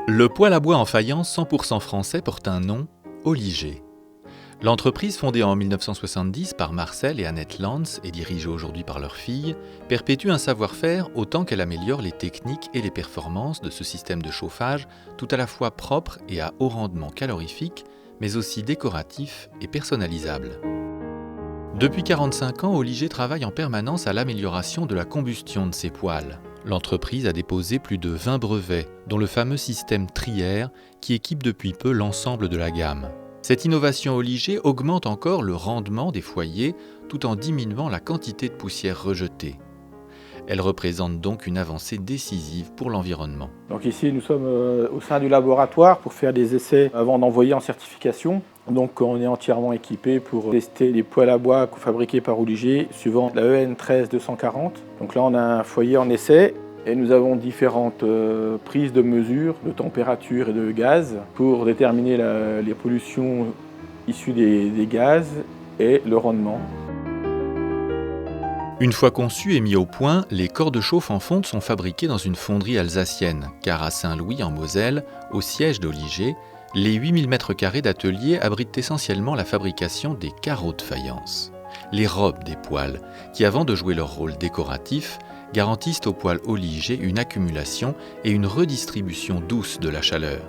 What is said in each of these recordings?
Le poêle à bois en faïence 100% français porte un nom, Oliger. L'entreprise, fondée en 1970 par Marcel et Annette Lantz et dirigée aujourd'hui par leur fille, perpétue un savoir-faire autant qu'elle améliore les techniques et les performances de ce système de chauffage tout à la fois propre et à haut rendement calorifique, mais aussi décoratif et personnalisable. Depuis 45 ans, Oliger travaille en permanence à l'amélioration de la combustion de ses poêles. L'entreprise a déposé plus de 20 brevets, dont le fameux système Triair qui équipe depuis peu l'ensemble de la gamme. Cette innovation Oliger augmente encore le rendement des foyers tout en diminuant la quantité de poussière rejetée. Elle représente donc une avancée décisive pour l'environnement. Donc ici, nous sommes au sein du laboratoire pour faire des essais avant d'envoyer en certification. Donc on est entièrement équipé pour tester les poêles à bois fabriqués par Oliger suivant la EN 13240. Donc là, on a un foyer en essai et nous avons différentes prises de mesure de température et de gaz pour déterminer les pollutions issues des gaz et le rendement. Une fois conçus et mis au point, les corps de chauffe en fonte sont fabriqués dans une fonderie alsacienne, car à Saint-Louis, en Moselle, au siège d'Oliger, les 8000 m² d'atelier abritent essentiellement la fabrication des carreaux de faïence, les robes des poêles, qui avant de jouer leur rôle décoratif, garantissent aux poêles Oliger une accumulation et une redistribution douce de la chaleur.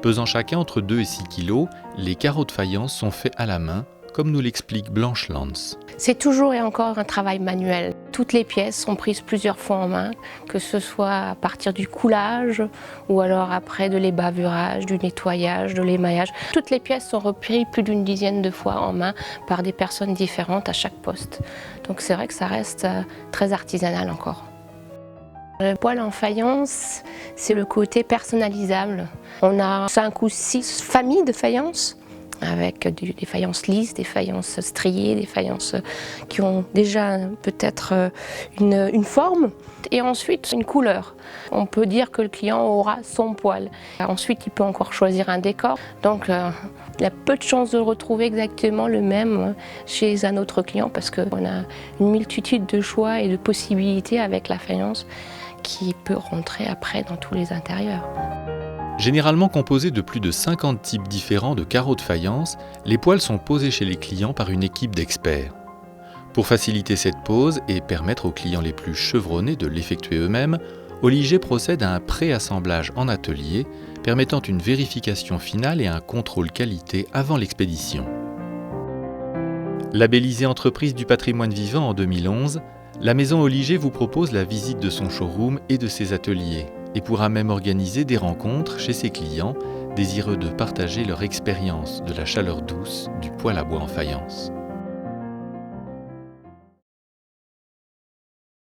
Pesant chacun entre 2 et 6 kg, les carreaux de faïence sont faits à la main, comme nous l'explique Blanche Lantz. C'est toujours et encore un travail manuel. Toutes les pièces sont prises plusieurs fois en main, que ce soit à partir du coulage ou alors après de l'ébavurage, du nettoyage, de l'émaillage. Toutes les pièces sont reprises plus d'une dizaine de fois en main par des personnes différentes à chaque poste. Donc c'est vrai que ça reste très artisanal encore. Le poêle en faïence, c'est le côté personnalisable. On a 5 ou 6 familles de faïence, avec des faïences lisses, des faïences striées, des faïences qui ont déjà peut-être une forme et ensuite une couleur. On peut dire que le client aura son poêle. Ensuite, il peut encore choisir un décor. Donc, il a peu de chances de retrouver exactement le même chez un autre client parce qu'on a une multitude de choix et de possibilités avec la faïence qui peut rentrer après dans tous les intérieurs. Généralement composés de plus de 50 types différents de carreaux de faïence, les poêles sont posés chez les clients par une équipe d'experts. Pour faciliter cette pose et permettre aux clients les plus chevronnés de l'effectuer eux-mêmes, Oliger procède à un pré-assemblage en atelier, permettant une vérification finale et un contrôle qualité avant l'expédition. Labellisée entreprise du patrimoine vivant en 2011, la maison Oliger vous propose la visite de son showroom et de ses ateliers, et pourra même organiser des rencontres chez ses clients désireux de partager leur expérience de la chaleur douce du poêle à bois en faïence.